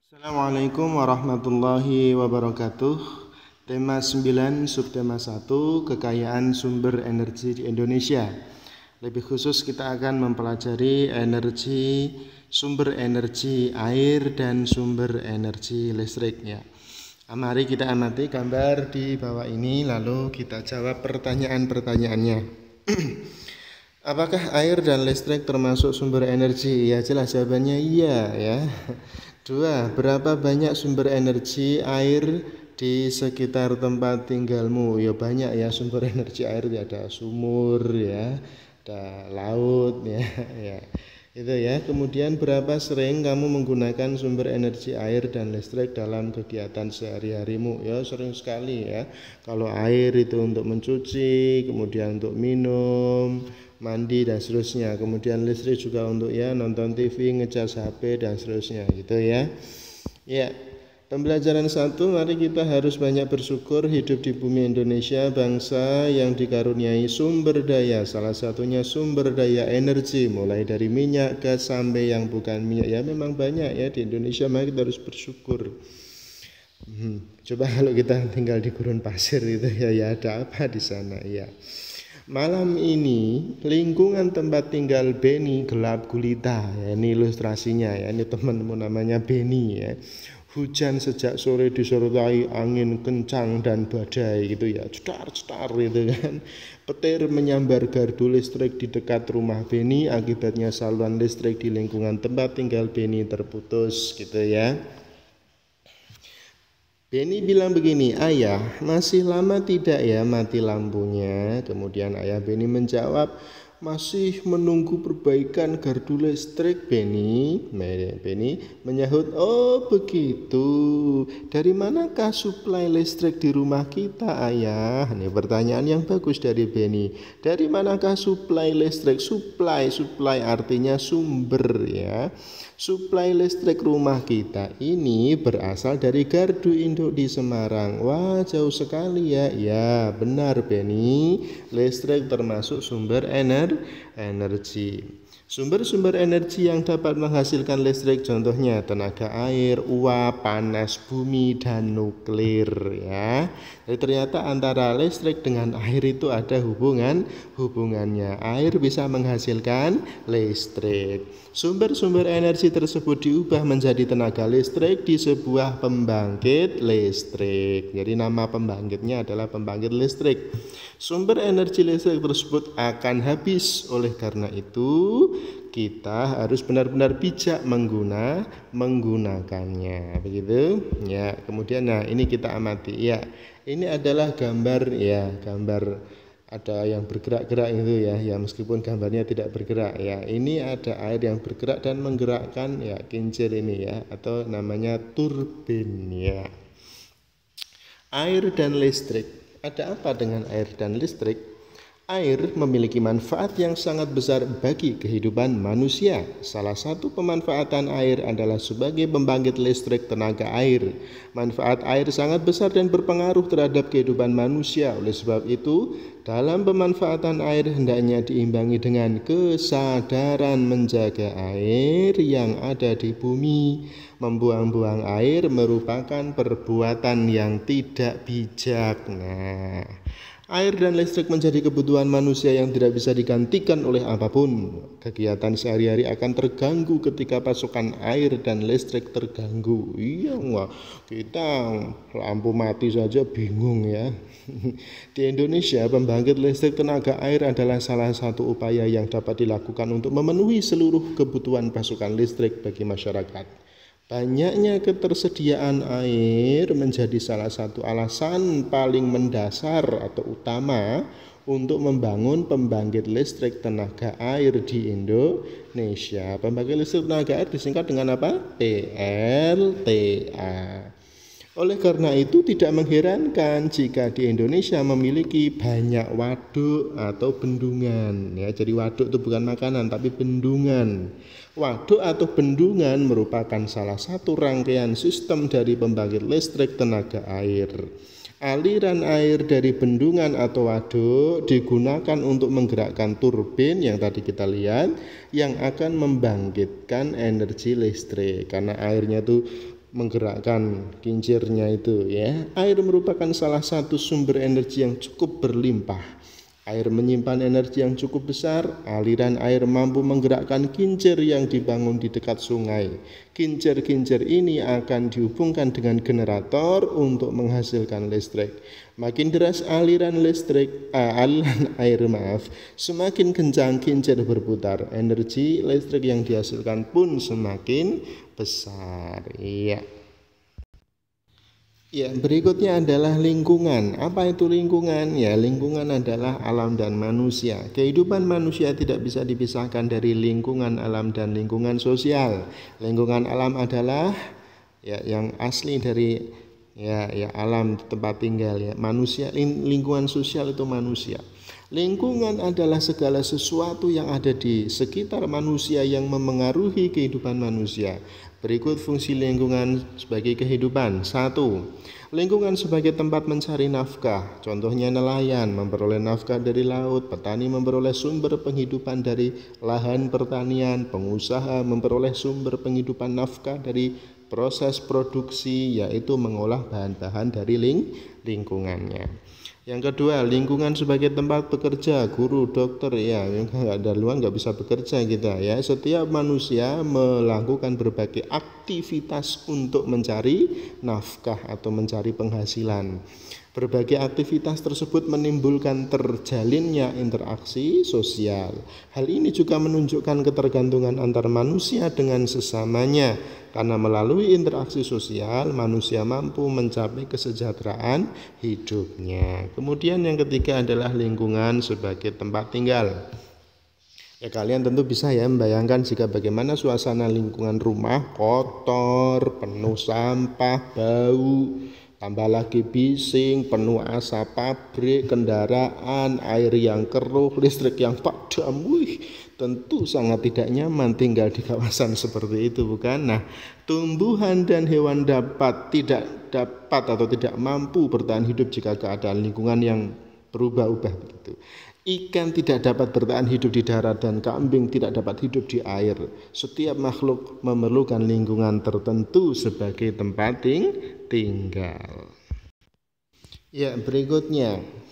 Assalamualaikum warahmatullahi wabarakatuh. Tema 9, subtema 1, kekayaan sumber energi di Indonesia. Lebih khusus kita akan mempelajari sumber energi air dan sumber energi listrik ya. Mari kita amati gambar di bawah ini lalu kita jawab pertanyaan-pertanyaannya. Apakah air dan listrik termasuk sumber energi? Ya, jelas jawabannya iya ya. 2. Berapa banyak sumber energi air di sekitar tempat tinggalmu? Ya banyak ya sumber energi air, ada sumur ya, ada laut ya, ya. Itu ya. Kemudian berapa sering kamu menggunakan sumber energi air dan listrik dalam kegiatan sehari-harimu? Ya sering sekali ya. Kalau air itu untuk mencuci, kemudian untuk minum, mandi dan seterusnya. Kemudian listrik juga untuk ya nonton TV, ngecas HP dan seterusnya gitu ya. Ya. Pembelajaran 1, mari kita harus banyak bersyukur hidup di bumi Indonesia, bangsa yang dikaruniai sumber daya, salah satunya sumber daya energi, mulai dari minyak, gas sampai yang bukan minyak. Ya memang banyak ya di Indonesia, maka kita harus bersyukur. Coba kalau kita tinggal di gurun pasir itu ya ada apa di sana ya. Malam ini lingkungan tempat tinggal Beni gelap gulita ya, ini ilustrasinya ya, ini temanmu namanya Beni ya. Hujan sejak sore disertai angin kencang dan badai gitu ya, cetar-cetar gitu kan. Petir menyambar gardu listrik di dekat rumah Beni, akibatnya saluran listrik di lingkungan tempat tinggal Beni terputus gitu ya. Beni bilang begini, ayah masih lama tidak ya mati lampunya? Kemudian ayah Beni menjawab, masih menunggu perbaikan gardu listrik Beni. Beni menyahut, oh begitu. Dari manakah suplai listrik di rumah kita ayah? Ini pertanyaan yang bagus dari Beni. Dari manakah suplai listrik? Suplai artinya sumber ya. Suplai listrik rumah kita ini berasal dari gardu induk di Semarang. Wah, jauh sekali ya. Ya, benar Beni. Listrik termasuk sumber energi. Sumber-sumber energi yang dapat menghasilkan listrik contohnya tenaga air, uap, panas bumi, dan nuklir ya. Jadi ternyata antara listrik dengan air itu ada hubungannya. Air bisa menghasilkan listrik. Sumber-sumber energi tersebut diubah menjadi tenaga listrik di sebuah pembangkit listrik. Jadi nama pembangkitnya adalah pembangkit listrik. Sumber energi listrik tersebut akan habis, oleh karena itu kita harus benar-benar bijak menggunakannya begitu ya. Kemudian nah ini kita amati ya, ini adalah gambar ada yang bergerak-gerak itu ya meskipun gambarnya tidak bergerak ya. Ini ada air yang bergerak dan menggerakkan ya kincir ini ya, atau namanya turbin ya. Air dan listrik. Ada apa dengan air dan listrik? Air memiliki manfaat yang sangat besar bagi kehidupan manusia. Salah satu pemanfaatan air adalah sebagai pembangkit listrik tenaga air. Manfaat air sangat besar dan berpengaruh terhadap kehidupan manusia. Oleh sebab itu, dalam pemanfaatan air hendaknya diimbangi dengan kesadaran menjaga air yang ada di bumi. Membuang-buang air merupakan perbuatan yang tidak bijak. Nah, air dan listrik menjadi kebutuhan manusia yang tidak bisa digantikan oleh apapun. Kegiatan sehari-hari akan terganggu ketika pasokan air dan listrik terganggu. Iya, wah, kita lampu mati saja bingung ya. Di Indonesia, pembangkit listrik tenaga air adalah salah satu upaya yang dapat dilakukan untuk memenuhi seluruh kebutuhan pasokan listrik bagi masyarakat. Banyaknya ketersediaan air menjadi salah satu alasan paling mendasar atau utama untuk membangun pembangkit listrik tenaga air di Indonesia. Pembangkit listrik tenaga air disingkat dengan apa? PLTA. Oleh karena itu tidak mengherankan jika di Indonesia memiliki banyak waduk atau bendungan ya. Jadi waduk itu bukan makanan tapi bendungan. Waduk atau bendungan merupakan salah satu rangkaian sistem dari pembangkit listrik tenaga air. Aliran air dari bendungan atau waduk digunakan untuk menggerakkan turbin yang tadi kita lihat, yang akan membangkitkan energi listrik. Karena airnya itu menggerakkan kincirnya itu ya. Air merupakan salah satu sumber energi yang cukup berlimpah. Air menyimpan energi yang cukup besar. Aliran air mampu menggerakkan kincir yang dibangun di dekat sungai. Kincir-kincir ini akan dihubungkan dengan generator untuk menghasilkan listrik. Makin deras aliran air, semakin kencang kincir berputar. Energi listrik yang dihasilkan pun semakin besar. Iya. Ya, berikutnya adalah lingkungan. Apa itu lingkungan? Ya, lingkungan adalah alam dan manusia. Kehidupan manusia tidak bisa dipisahkan dari lingkungan alam dan lingkungan sosial. Lingkungan alam adalah ya yang asli dari ya alam tempat tinggal ya. Manusia, lingkungan sosial itu manusia. Lingkungan adalah segala sesuatu yang ada di sekitar manusia yang memengaruhi kehidupan manusia. Berikut fungsi lingkungan sebagai kehidupan. 1. Lingkungan sebagai tempat mencari nafkah. Contohnya nelayan memperoleh nafkah dari laut, petani memperoleh sumber penghidupan dari lahan pertanian, pengusaha memperoleh sumber penghidupan nafkah dari proses produksi, yaitu mengolah bahan-bahan dari lingkungannya. Yang kedua, lingkungan sebagai tempat bekerja, guru, dokter, ya nggak ada luar nggak bisa bekerja kita ya. Setiap manusia melakukan berbagai aktivitas untuk mencari nafkah atau mencari penghasilan. Berbagai aktivitas tersebut menimbulkan terjalinnya interaksi sosial. Hal ini juga menunjukkan ketergantungan antar manusia dengan sesamanya. Karena melalui interaksi sosial, manusia mampu mencapai kesejahteraan hidupnya. Kemudian yang ketiga adalah lingkungan sebagai tempat tinggal. Ya, kalian tentu bisa ya membayangkan jika bagaimana suasana lingkungan rumah kotor, penuh sampah, bau, tambah lagi bising, penuh asap pabrik, kendaraan, air yang keruh, listrik yang padam. Tentu sangat tidak nyaman tinggal di kawasan seperti itu, bukan? Nah, tumbuhan dan hewan tidak dapat atau tidak mampu bertahan hidup jika keadaan lingkungan yang berubah-ubah begitu. Ikan tidak dapat bertahan hidup di darat dan kambing tidak dapat hidup di air. Setiap makhluk memerlukan lingkungan tertentu sebagai tempat tinggal. Ya, berikutnya.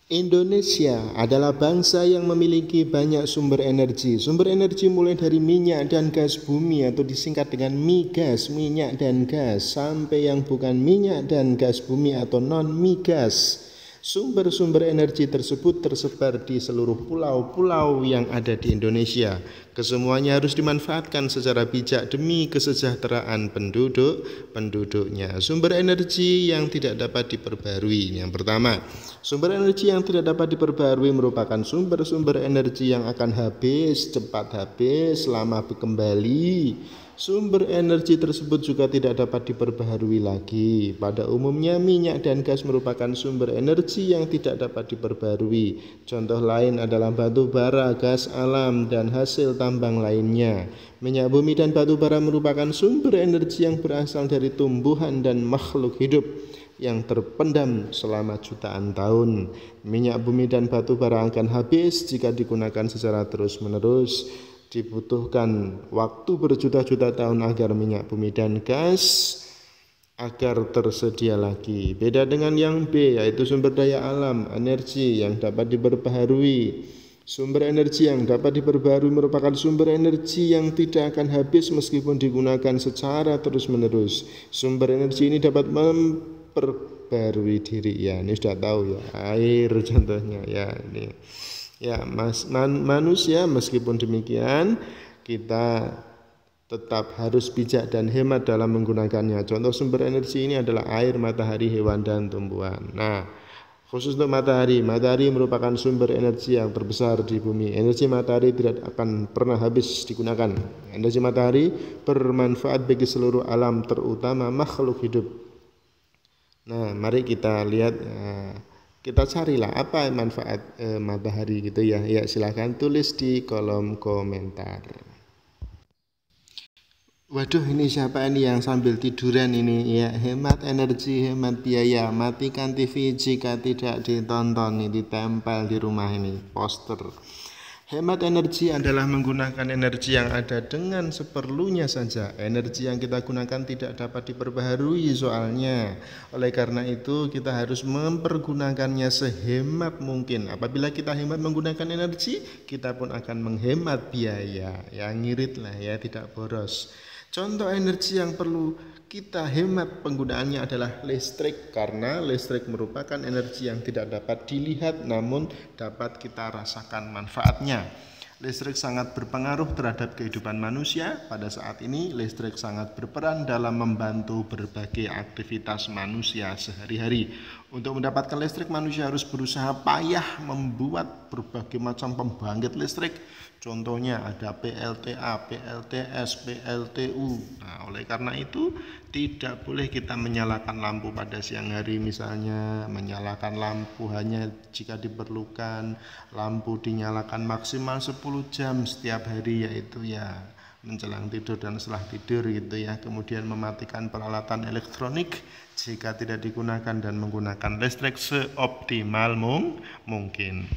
Indonesia adalah bangsa yang memiliki banyak sumber energi. Sumber energi mulai dari minyak dan gas bumi atau disingkat dengan migas, minyak dan gas, sampai yang bukan minyak dan gas bumi atau non-migas. Sumber-sumber energi tersebut tersebar di seluruh pulau-pulau yang ada di Indonesia. Kesemuanya harus dimanfaatkan secara bijak demi kesejahteraan penduduknya. Sumber energi yang tidak dapat diperbarui. Yang pertama, sumber energi yang tidak dapat diperbarui merupakan sumber-sumber energi yang akan cepat habis, lama kembali. Sumber energi tersebut juga tidak dapat diperbaharui lagi. Pada umumnya minyak dan gas merupakan sumber energi yang tidak dapat diperbarui. Contoh lain adalah batu bara, gas alam, dan hasil tambang lainnya. Minyak bumi dan batu bara merupakan sumber energi yang berasal dari tumbuhan dan makhluk hidup yang terpendam selama jutaan tahun. Minyak bumi dan batu bara akan habis jika digunakan secara terus-menerus. Dibutuhkan waktu berjuta-juta tahun agar minyak bumi dan gas agar tersedia lagi. Beda dengan yang B, yaitu sumber daya alam, energi yang dapat diperbaharui. Sumber energi yang dapat diperbaharui merupakan sumber energi yang tidak akan habis meskipun digunakan secara terus-menerus. Sumber energi ini dapat memperbarui diri. Ya, ini sudah tahu ya. Air contohnya ya ini. Ya, manusia meskipun demikian kita tetap harus bijak dan hemat dalam menggunakannya. Contoh sumber energi ini adalah air, matahari, hewan, dan tumbuhan. Nah, khusus untuk matahari merupakan sumber energi yang terbesar di bumi. Energi matahari tidak akan pernah habis digunakan. Energi matahari bermanfaat bagi seluruh alam, terutama makhluk hidup. Nah, mari kita lihat kita carilah apa manfaat matahari gitu ya. Ya, silahkan tulis di kolom komentar. Waduh, ini siapa ini yang sambil tiduran ini ya? Hemat energi, hemat biaya, matikan TV jika tidak ditonton. Ini ditempel di rumah ini poster. Hemat energi adalah menggunakan energi yang ada dengan seperlunya saja. Energi yang kita gunakan tidak dapat diperbaharui soalnya. Oleh karena itu kita harus mempergunakannya sehemat mungkin. Apabila kita hemat menggunakan energi, kita pun akan menghemat biaya. Ya ngirit lah ya, tidak boros. Contoh energi yang perlu kita hemat penggunaannya adalah listrik, karena listrik merupakan energi yang tidak dapat dilihat namun dapat kita rasakan manfaatnya. Listrik sangat berpengaruh terhadap kehidupan manusia. Pada saat ini listrik sangat berperan dalam membantu berbagai aktivitas manusia sehari-hari. Untuk mendapatkan listrik, manusia harus berusaha payah membuat berbagai macam pembangkit listrik. Contohnya ada PLTA, PLTS, PLTU. Nah, oleh karena itu tidak boleh kita menyalakan lampu pada siang hari, misalnya menyalakan lampu hanya jika diperlukan. Lampu dinyalakan maksimal 10 jam setiap hari, yaitu ya menjelang tidur dan setelah tidur gitu ya. Kemudian mematikan peralatan elektronik jika tidak digunakan dan menggunakan listrik seoptimal mungkin.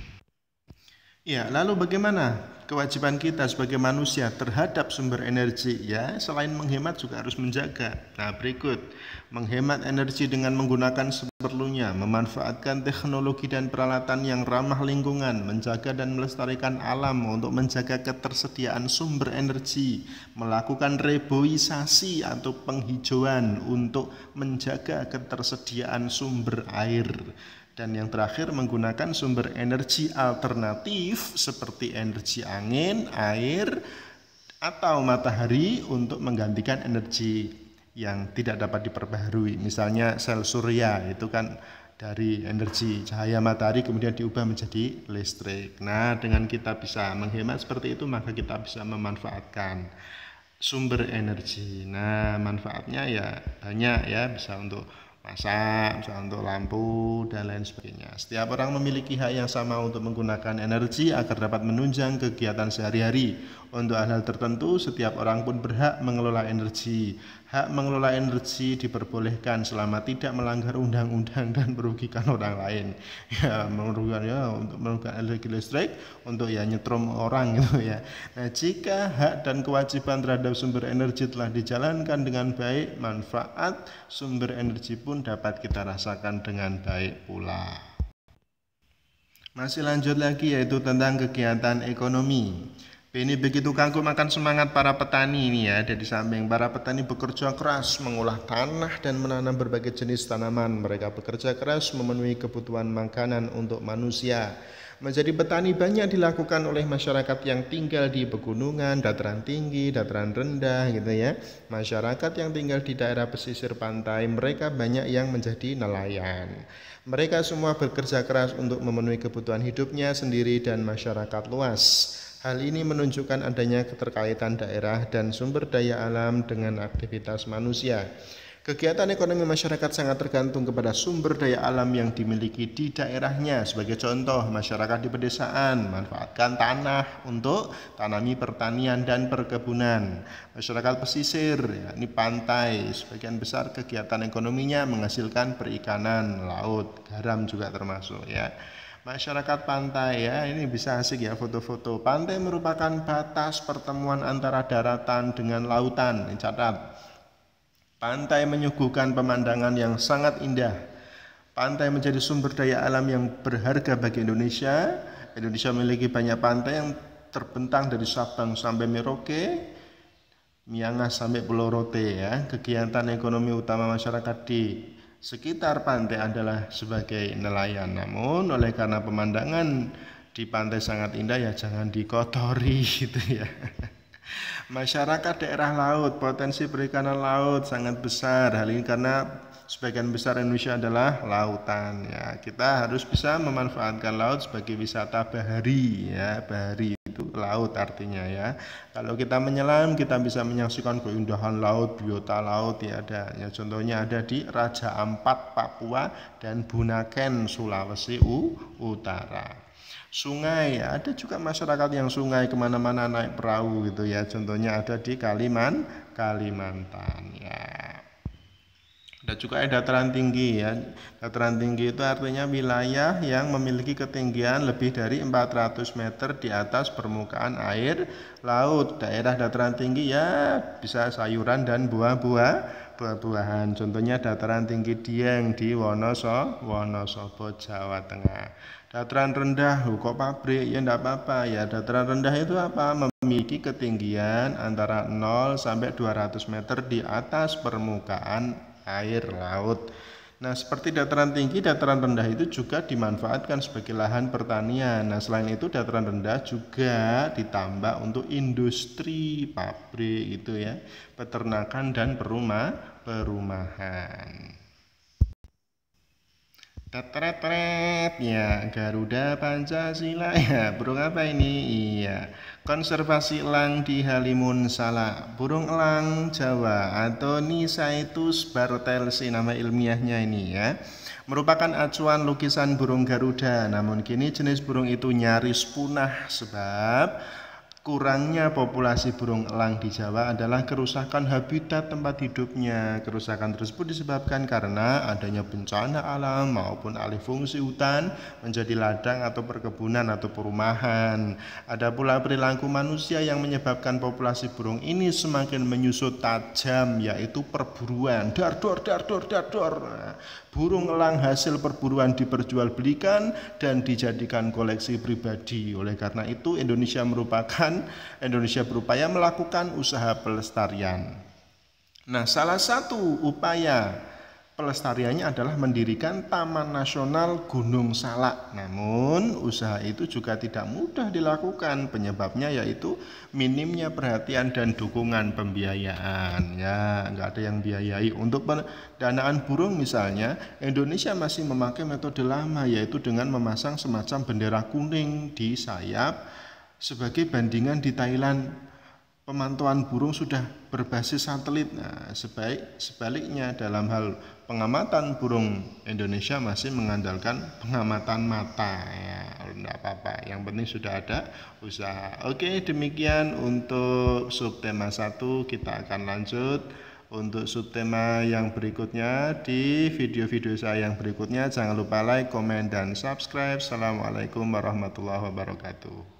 Ya, lalu bagaimana kewajiban kita sebagai manusia terhadap sumber energi? Ya, selain menghemat juga harus menjaga. Nah, berikut: menghemat energi dengan menggunakan seperlunya, memanfaatkan teknologi dan peralatan yang ramah lingkungan, menjaga dan melestarikan alam untuk menjaga ketersediaan sumber energi, melakukan reboisasi atau penghijauan untuk menjaga ketersediaan sumber air. Dan yang terakhir, menggunakan sumber energi alternatif seperti energi angin, air, atau matahari untuk menggantikan energi yang tidak dapat diperbaharui. Misalnya sel surya itu kan dari energi cahaya matahari kemudian diubah menjadi listrik. Nah, dengan kita bisa menghemat seperti itu, maka kita bisa memanfaatkan sumber energi. Nah, manfaatnya ya banyak ya, bisa untuk masak, bisa untuk lampu dan lain sebagainya. Setiap orang memiliki hak yang sama untuk menggunakan energi agar dapat menunjang kegiatan sehari-hari. Untuk hal-hal tertentu, setiap orang pun berhak mengelola energi. Hak mengelola energi diperbolehkan selama tidak melanggar undang-undang dan merugikan orang lain. Ya, merugikan energi listrik untuk ya nyetrum orang gitu ya. Nah, jika hak dan kewajiban terhadap sumber energi telah dijalankan dengan baik, manfaat sumber energi pun dapat kita rasakan dengan baik pula. Masih lanjut lagi, yaitu tentang kegiatan ekonomi. Ini begitu kanggo makan semangat para petani ini ya. Dari samping para petani bekerja keras mengolah tanah dan menanam berbagai jenis tanaman, mereka bekerja keras memenuhi kebutuhan makanan untuk manusia. Menjadi petani banyak dilakukan oleh masyarakat yang tinggal di pegunungan, dataran tinggi, dataran rendah gitu ya. Masyarakat yang tinggal di daerah pesisir pantai, mereka banyak yang menjadi nelayan. Mereka semua bekerja keras untuk memenuhi kebutuhan hidupnya sendiri dan masyarakat luas. Hal ini menunjukkan adanya keterkaitan daerah dan sumber daya alam dengan aktivitas manusia. Kegiatan ekonomi masyarakat sangat tergantung kepada sumber daya alam yang dimiliki di daerahnya. Sebagai contoh, masyarakat di pedesaan manfaatkan tanah untuk tanami pertanian dan perkebunan. Masyarakat pesisir, yakni pantai, sebagian besar kegiatan ekonominya menghasilkan perikanan, laut, garam juga termasuk ya. Masyarakat pantai ya, ini bisa asik ya foto-foto. Pantai merupakan batas pertemuan antara daratan dengan lautan. Catat, pantai menyuguhkan pemandangan yang sangat indah. Pantai menjadi sumber daya alam yang berharga bagi Indonesia. Indonesia memiliki banyak pantai yang terbentang dari Sabang sampai Merauke, Miangas sampai Pulau Rote ya. Kegiatan ekonomi utama masyarakat di sekitar pantai adalah sebagai nelayan. Namun oleh karena pemandangan di pantai sangat indah ya jangan dikotori gitu ya. Masyarakat daerah laut, potensi perikanan laut sangat besar. Hal ini karena sebagian besar Indonesia adalah lautan ya. Kita harus bisa memanfaatkan laut sebagai wisata bahari ya. Bahari itu laut artinya ya. Kalau kita menyelam, kita bisa menyaksikan keindahan laut, biota laut ya ada. Ya, contohnya ada di Raja Ampat Papua dan Bunaken Sulawesi Utara. Sungai, ada juga masyarakat yang sungai kemana-mana naik perahu gitu ya. Contohnya ada di Kalimantan ya. Ada juga dataran tinggi ya. Dataran tinggi itu artinya wilayah yang memiliki ketinggian lebih dari 400 meter di atas permukaan air laut. Daerah dataran tinggi ya bisa sayuran dan buah-buahan. Contohnya dataran tinggi Dieng di Wonosobo, Jawa Tengah. Dataran rendah, kok pabrik? Ya enggak apa-apa ya. Dataran rendah itu apa? Memiliki ketinggian antara 0 sampai 200 meter di atas permukaan air laut. Nah, seperti dataran tinggi, dataran rendah itu juga dimanfaatkan sebagai lahan pertanian. Nah, selain itu dataran rendah juga ditambah untuk industri, pabrik itu ya, peternakan dan perumahan. Tetret ya, Garuda Pancasila ya. Burung apa ini? Iya, konservasi elang di Halimun Salak. Burung elang Jawa atau Nisaetus bartelsi nama ilmiahnya ini ya, merupakan acuan lukisan burung Garuda. Namun kini jenis burung itu nyaris punah sebab kurangnya populasi burung elang di Jawa adalah kerusakan habitat tempat hidupnya. Kerusakan tersebut disebabkan karena adanya bencana alam maupun alih fungsi hutan menjadi ladang atau perkebunan atau perumahan. Ada pula perilaku manusia yang menyebabkan populasi burung ini semakin menyusut tajam, yaitu perburuan. Dardor. Nah, burung elang hasil perburuan diperjualbelikan dan dijadikan koleksi pribadi. Oleh karena itu Indonesia berupaya melakukan usaha pelestarian. Nah, salah satu upaya pelestariannya adalah mendirikan Taman Nasional Gunung Salak. Namun usaha itu juga tidak mudah dilakukan. Penyebabnya yaitu minimnya perhatian dan dukungan pembiayaan. Ya, nggak ada yang biayai. Untuk pendanaan burung misalnya, Indonesia masih memakai metode lama, yaitu dengan memasang semacam bendera kuning di sayap. Sebagai bandingan di Thailand, pemantauan burung sudah berbasis satelit. Nah, sebaliknya dalam hal pengamatan burung, Indonesia masih mengandalkan pengamatan mata. Ya, enggak apa-apa. Yang penting sudah ada usaha. Oke, demikian untuk subtema 1. Kita akan lanjut untuk subtema yang berikutnya di video-video saya yang berikutnya. Jangan lupa like, komen, dan subscribe. Assalamualaikum warahmatullahi wabarakatuh.